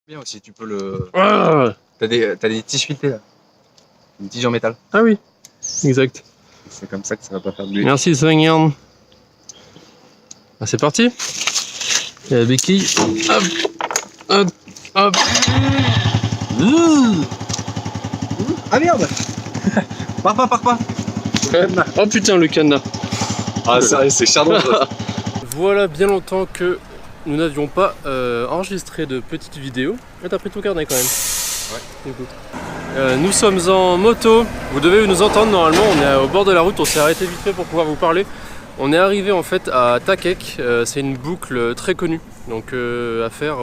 Bien aussi, tu peux le. Ah, T'as des tissus filetés là. Des tiges en métal. ah oui, exact. C'est comme ça que ça va pas faire de bruit. Merci Sven. Ah, c'est parti. Il y a la béquille. Hop, hop, hop. Ah merde. Pars pas. Oh putain, le cadenas. Ah c'est chardon. Voilà bien longtemps que nous n'avions pas enregistré de petites vidéos. Ah, t'as pris ton carnet quand même. Ouais. Du coup. Nous sommes en moto. Vous devez nous entendre normalement. On est au bord de la route. On s'est arrêté vite fait pour pouvoir vous parler. On est arrivé en fait à Takek. C'est une boucle très connue donc à faire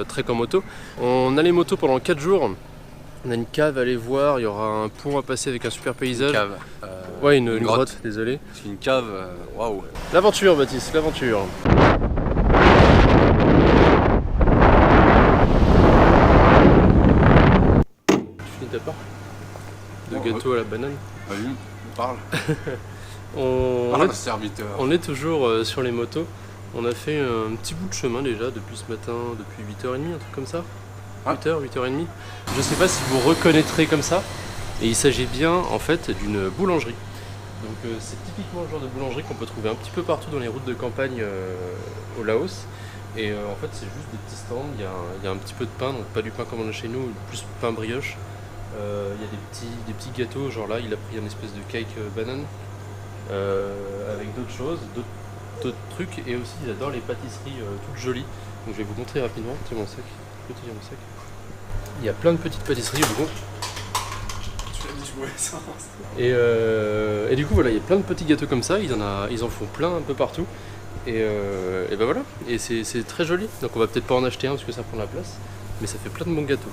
trek en moto. On a les motos pendant 4 jours. On a une cave à aller voir. Il y aura un pont à passer avec un super paysage. Une cave. Ouais, une grotte. Désolé. C'est une cave. Waouh. L'aventure, Baptiste. L'aventure. Ta part de gâteau à la banane. Vas-y, parle. Serviteur. On est toujours sur les motos. On a fait un petit bout de chemin déjà depuis ce matin, depuis 8h30, un truc comme ça. 8h, 8h30. Je sais pas si vous reconnaîtrez comme ça. Et il s'agit bien en fait d'une boulangerie. Donc c'est typiquement le genre de boulangerie qu'on peut trouver un petit peu partout dans les routes de campagne au Laos. Et en fait c'est juste des petits stands, il y a un petit peu de pain, donc pas du pain comme on a chez nous, plus pain brioche. Il y a des petits gâteaux, genre là il a pris une espèce de cake banane avec d'autres choses, d'autres trucs, et aussi ils adorent les pâtisseries toutes jolies. Donc je vais vous montrer rapidement. Tiens mon sac, je peux te dire mon sac. Il y a plein de petites pâtisseries au bout. Et du coup voilà, il y a plein de petits gâteaux comme ça, ils en font plein un peu partout. Et ben voilà, et c'est très joli. Donc on va peut-être pas en acheter un parce que ça prend la place, mais ça fait plein de bons gâteaux.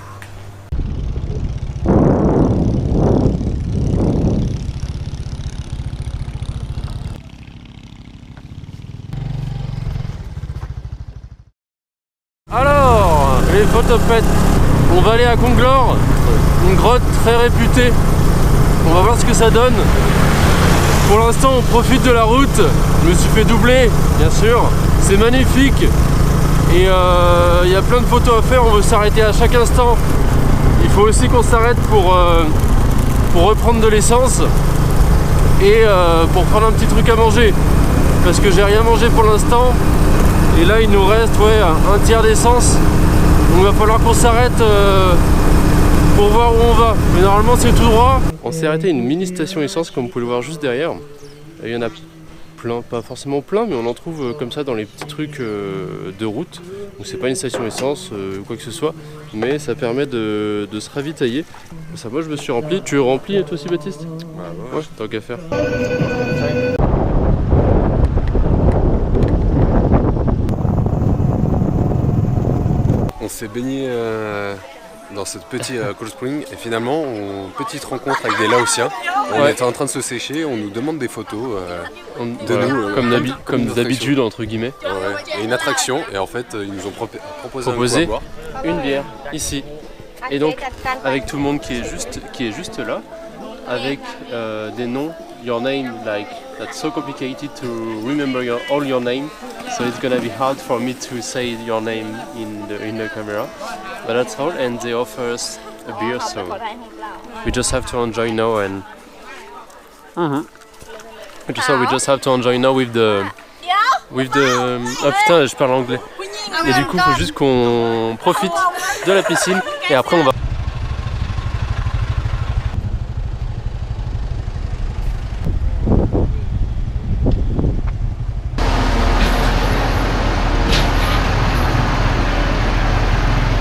Alors, les photopètes, on va aller à Konglor, une grotte très réputée. On va voir ce que ça donne. Pour l'instant, on profite de la route. Je me suis fait doubler, bien sûr. C'est magnifique. Et il y a plein de photos à faire. On veut s'arrêter à chaque instant. Il faut aussi qu'on s'arrête pour reprendre de l'essence et pour prendre un petit truc à manger. Parce que j'ai rien mangé pour l'instant. Et là, il nous reste un tiers d'essence. Donc il va falloir qu'on s'arrête pour voir où on va. Mais normalement, c'est tout droit. On s'est arrêté à une mini station essence, comme vous pouvez le voir juste derrière. Il y en a plein, pas forcément plein, mais on en trouve comme ça dans les petits trucs de route. Donc c'est pas une station essence ou quoi que ce soit, mais ça permet de se ravitailler. Ça, moi je me suis rempli. Tu es rempli toi aussi, Baptiste? Bah ouais. Ouais, tant qu'à faire. On s'est baigné dans ce petit cold spring et finalement, petite rencontre avec des Laotiens. On était en train de se sécher, on nous demande des photos de nous. Comme d'habitude, entre guillemets. Ouais. Et une attraction, et en fait, ils nous ont proposé un coup à boire. Une bière, ici. Et donc, avec tout le monde qui est juste là, avec des noms, your name, like, that's so complicated to remember all your name, so it's gonna be hard for me to say your name in the camera. But that's all, and they offer us a beer, so we just have to enjoy now and we just have to enjoy now with the oh putain, je parle anglais. Et du coup, il faut juste qu'on profite de la piscine et après on va.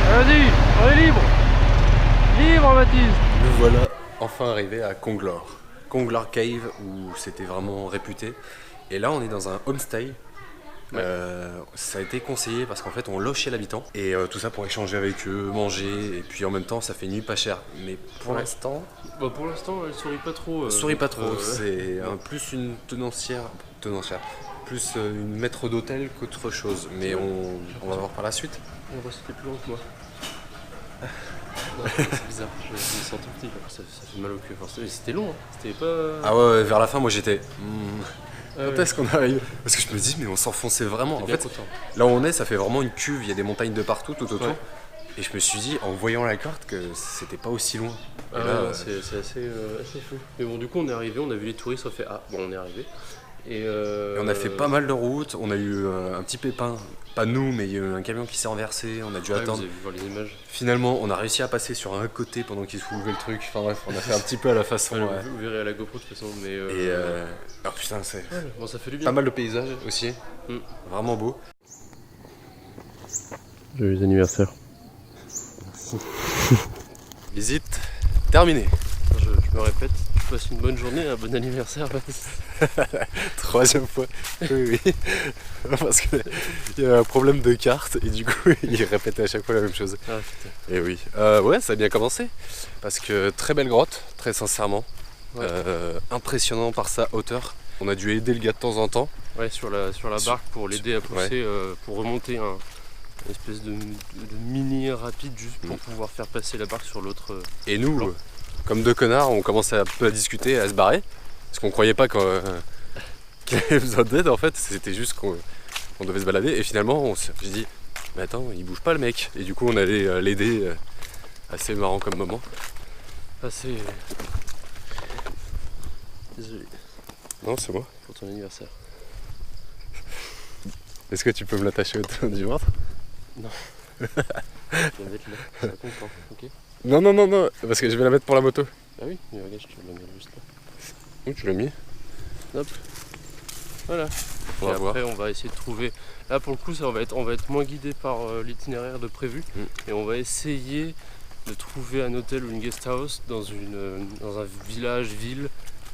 Vas-y, on est libre. Libre, Baptiste. Nous voilà enfin arrivés à Konglor. Konglor Cave, où c'était vraiment réputé. Et là, on est dans un homestay. Ça a été conseillé parce qu'en fait, on loge chez l'habitant. Et tout ça pour échanger avec eux, manger. Et puis en même temps, ça fait nuit pas cher. Mais pour l'instant... Bah pour l'instant, elle sourit pas trop. sourit pas trop. C'est plus une tenancière. Plus une maître d'hôtel qu'autre chose. Mais on va voir par la suite. On va c'était plus long que moi. Non, c'est bizarre, je me sens tout petit, ça fait mal au cul. C'était long, hein. C'était pas... Ah ouais, vers la fin, moi j'étais... Quand est-ce qu'on arrive? Parce que je me dis, mais on s'enfonçait vraiment. En fait, là où on est, ça fait vraiment une cuve, il y a des montagnes de partout, tout autour. Ouais. Et je me suis dit, en voyant la carte, que c'était pas aussi loin. Et Ah, là, c'est assez fou. Mais bon, du coup, on est arrivé, on a vu les touristes, on fait ah, bon, on est arrivé. Et on a fait pas mal de routes, on a eu un petit pépin. Pas nous, mais il y a eu un camion qui s'est renversé, on a dû Vous attendre. avez vu voir les images. Finalement, on a réussi à passer sur un côté pendant qu'il soulevait le truc. Enfin bref, on a fait un petit peu à la façon. Ouais, vous verrez à la GoPro de toute façon. Mais Oh putain, c'est ouais, bon, ça fait du bien. pas mal de paysages aussi. Mm. Vraiment beau. Joyeux anniversaire. Visite terminée. Je me répète, passe une bonne journée, un bon anniversaire. Troisième fois. Oui, oui. Parce qu'il y a un problème de carte et du coup, il répétait à chaque fois la même chose. Ah, putain. Et oui. Ouais, ça a bien commencé. Parce que très belle grotte, très sincèrement. Ouais. Impressionnant par sa hauteur. On a dû aider le gars de temps en temps. Ouais, sur la barque pour l'aider à pousser, pour remonter une espèce de mini rapide juste pour pouvoir faire passer la barque sur l'autre. Et nous, Blanc. comme deux connards, on commençait un peu à discuter, à se barrer. Parce qu'on croyait pas qu'il avait besoin d'aide en fait. C'était juste qu'on devait se balader. Et finalement, on s'est dit, mais attends, il bouge pas le mec. Et du coup, on allait l'aider. Assez marrant comme moment. Assez. Désolé Non, c'est moi. pour ton anniversaire. Est-ce que tu peux me l'attacher autour du ventre? Je vais la mettre là, ça compte, hein, ok. Non, non, non, non, parce que je vais la mettre pour la moto. Ah oui, mais regarde, je te la mets juste là. Où tu l'as mis? Hop. Voilà. On Et va voir. après, on va essayer de trouver. Là, pour le coup, on va être moins guidé par l'itinéraire de prévu. Et on va essayer de trouver un hôtel ou une guest house dans un village, ville,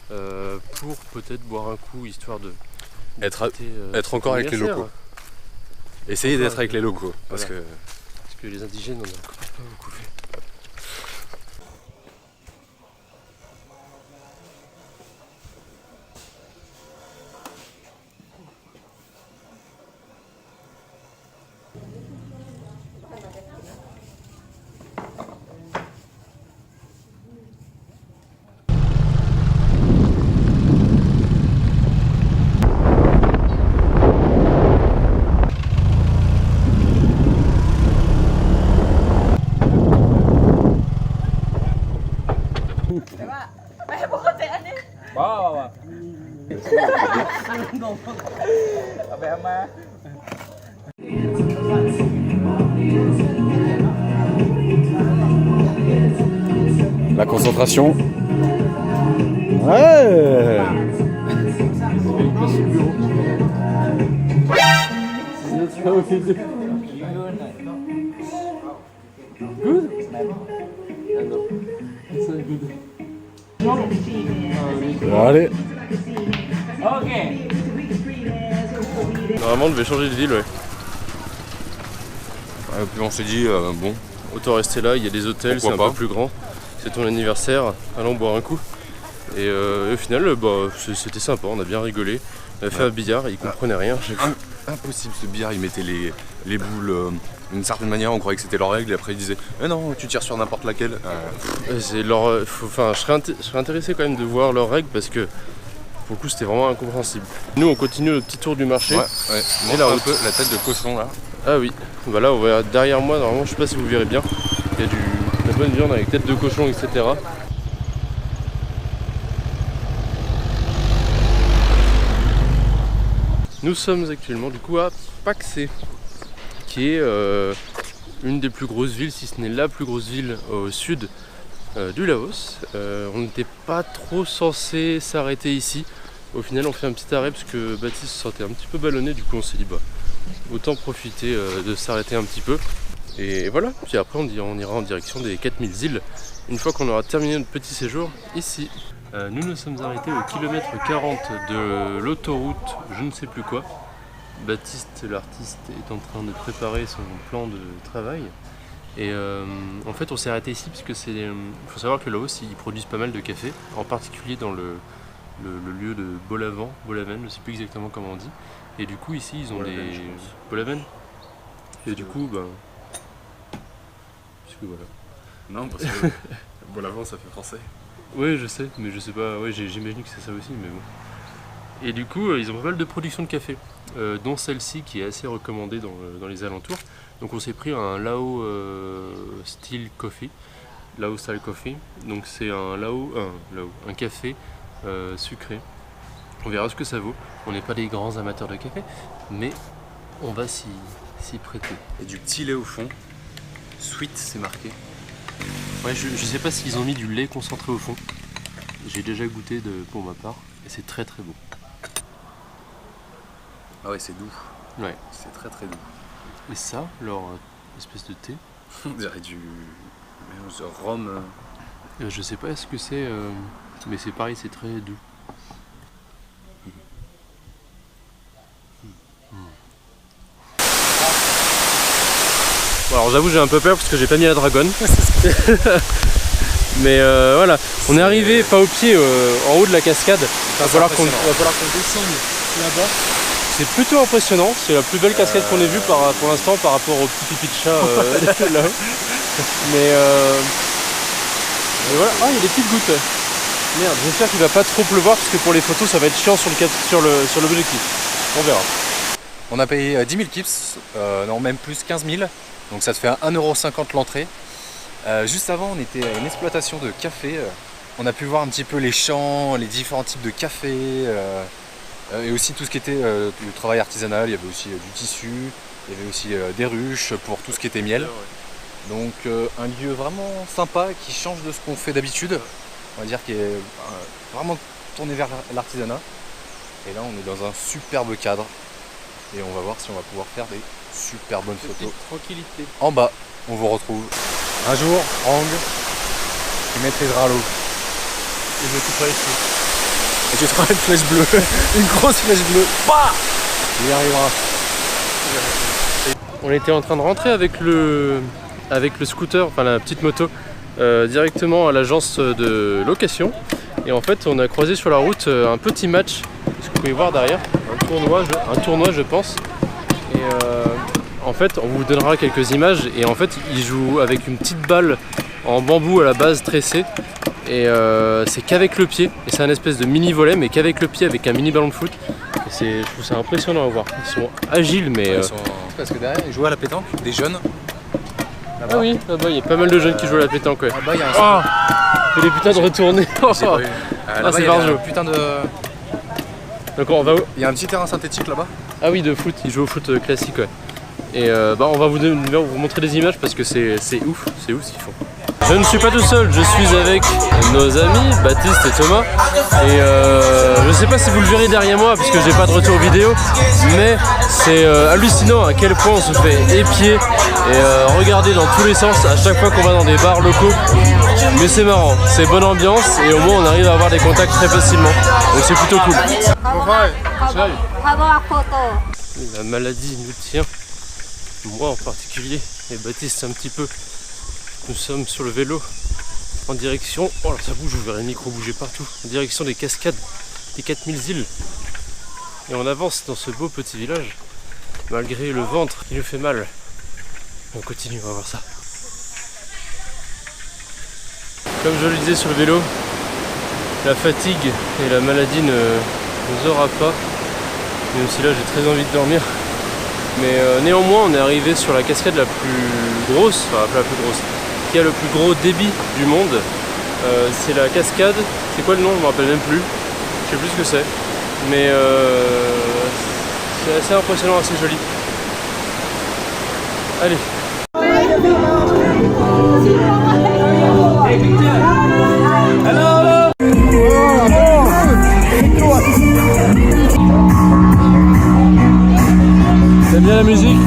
pour peut-être boire un coup, histoire de. Être Être encore avec les locaux. Essayez d'être avec les locaux. Parce que Parce que les indigènes, on en a pas beaucoup vu. la concentration. Ouais. Allez. Normalement, on devait changer de ville, ouais. Puis on s'est dit, bon, Autant rester là, il y a des hôtels, c'est un Pourquoi peu plus grand. C'est ton anniversaire, allons boire un coup. Et au final, c'était sympa, on a bien rigolé. On a fait un billard, il comprenait rien. impossible ce billard, ils mettaient les boules d'une certaine manière, on croyait que c'était leur règle, et après ils disaient non, tu tires sur n'importe laquelle. C'est leur, je serais intéressé quand même de voir leurs règles parce que pour le coup c'était vraiment incompréhensible. Nous on continue le petit tour du marché. Ouais. Et là, un peu la tête de cochon là. Ah oui, bah là on va derrière moi, normalement je sais pas si vous verrez bien, il y a de la bonne viande avec tête de cochon, etc. Nous sommes actuellement du coup à Paksé, qui est une des plus grosses villes, si ce n'est la plus grosse ville au sud du Laos. On n'était pas trop censé s'arrêter ici. Au final on fait un petit arrêt parce que Baptiste se sentait un petit peu ballonné, du coup on s'est dit autant profiter de s'arrêter un petit peu. Et voilà, puis après on ira en direction des 4000 îles une fois qu'on aura terminé notre petit séjour ici. Nous nous sommes arrêtés au kilomètre 40 de l'autoroute je ne sais plus quoi. Baptiste, l'artiste, est en train de préparer son plan de travail. Et en fait on s'est arrêté ici parce que faut savoir que le Laos ils produisent pas mal de café, en particulier dans le lieu de Bolaven, je ne sais plus exactement comment on dit. Et du coup ici ils ont Bolaven, des... je pense. Bolaven. Et du coup puisque voilà. Non, parce que Bolaven ça fait français. Ouais je sais, mais je sais pas, ouais j'imagine que c'est ça aussi, mais bon. Et du coup ils ont pas mal de production de café, dont celle-ci qui est assez recommandée dans les alentours. Donc on s'est pris un Lao Style Coffee, Lao Style Coffee. Donc c'est un café sucré. On verra ce que ça vaut. On n'est pas des grands amateurs de café, mais on va s'y prêter. Et du petit lait au fond. Sweet, c'est marqué. Ouais, je sais pas s'ils ont mis du lait concentré au fond. J'ai déjà goûté pour ma part et c'est très très bon. Ah ouais, c'est doux. Ouais. C'est très très doux. Et ça, leur espèce de thé. On dirait du mélange de rhum. Je sais pas ce que c'est, mais c'est pareil, c'est très doux. Bon, alors j'avoue j'ai un peu peur parce que j'ai pas mis la dragonne. Mais voilà, on est arrivé pas au pied, en haut de la cascade. Va falloir qu'on descende là-bas. C'est plutôt impressionnant, c'est la plus belle cascade qu'on ait vue pour l'instant par rapport au petit pipi de chat là-haut. Mais voilà, ah il y a des petites gouttes. Merde, j'espère qu'il va pas trop pleuvoir parce que pour les photos ça va être chiant sur l'objectif. On verra. On a payé 10 000 kips, non même plus 15 000, donc ça te fait 1,50 € l'entrée. Juste avant on était à une exploitation de café, on a pu voir un petit peu les champs, les différents types de café, et aussi tout ce qui était du travail artisanal. Il y avait aussi du tissu, il y avait aussi des ruches pour tout ce qui était miel. Donc un lieu vraiment sympa qui change de ce qu'on fait d'habitude, on va dire qui est vraiment tourné vers l'artisanat. Et là on est dans un superbe cadre et on va voir si on va pouvoir faire des super bonnes photos. Tranquillité. En bas, on vous retrouve. Un jour, Rang, tu maîtriseras l'eau. Et je me couperai les cheveux. Et tu feras une flèche bleue, une grosse flèche bleue. Bah, il y arrivera. On était en train de rentrer avec le scooter, enfin la petite moto, directement à l'agence de location. Et en fait, on a croisé sur la route un petit match, ce que vous pouvez voir derrière, un tournoi je pense. Et en fait, on vous donnera quelques images. Et en fait, ils jouent avec une petite balle en bambou à la base tressée. Et c'est qu'avec le pied. Et c'est un espèce de mini volley, mais qu'avec le pied, avec un mini ballon de foot. Et je trouve ça impressionnant à voir. Ils sont agiles, mais. Parce que derrière, ils jouent à la pétanque, des jeunes. Ah oui, là-bas il y a pas mal de jeunes qui jouent à la pétanque. Ouais. Là-bas il y a un. Fais les putains de retourner. Là-bas c'est il y a Barjo. un putain de. Donc on va où? Il y a un petit terrain synthétique là-bas. Ah oui, de foot, ils jouent au foot classique, ouais. Et on va vous montrer des images parce que c'est ouf ce qu'ils font. Je ne suis pas tout seul, je suis avec nos amis Baptiste et Thomas. Et je sais pas si vous le verrez derrière moi parce que j'ai pas de retour vidéo, mais c'est hallucinant à quel point on se fait épier et regarder dans tous les sens à chaque fois qu'on va dans des bars locaux. Mais c'est marrant, c'est bonne ambiance et au moins on arrive à avoir des contacts très facilement. Donc c'est plutôt cool. La maladie nous tient, moi en particulier, et Baptiste un petit peu. Nous sommes sur le vélo en direction, oh là ça bouge, vous verrez le micro bouger partout, en direction des cascades, des 4000 îles. Et on avance dans ce beau petit village, malgré le ventre qui nous fait mal. On continue, on va voir ça. Comme je le disais sur le vélo, la fatigue et la maladie ne nous aura pas, même si là j'ai très envie de dormir. Mais néanmoins on est arrivé sur la cascade la plus grosse, enfin la plus grosse, qui a le plus gros débit du monde. C'est la cascade, c'est quoi le nom? Je me rappelle même plus, je sais plus ce que c'est, mais c'est assez impressionnant, assez joli. Allez. T'aimes bien la musique?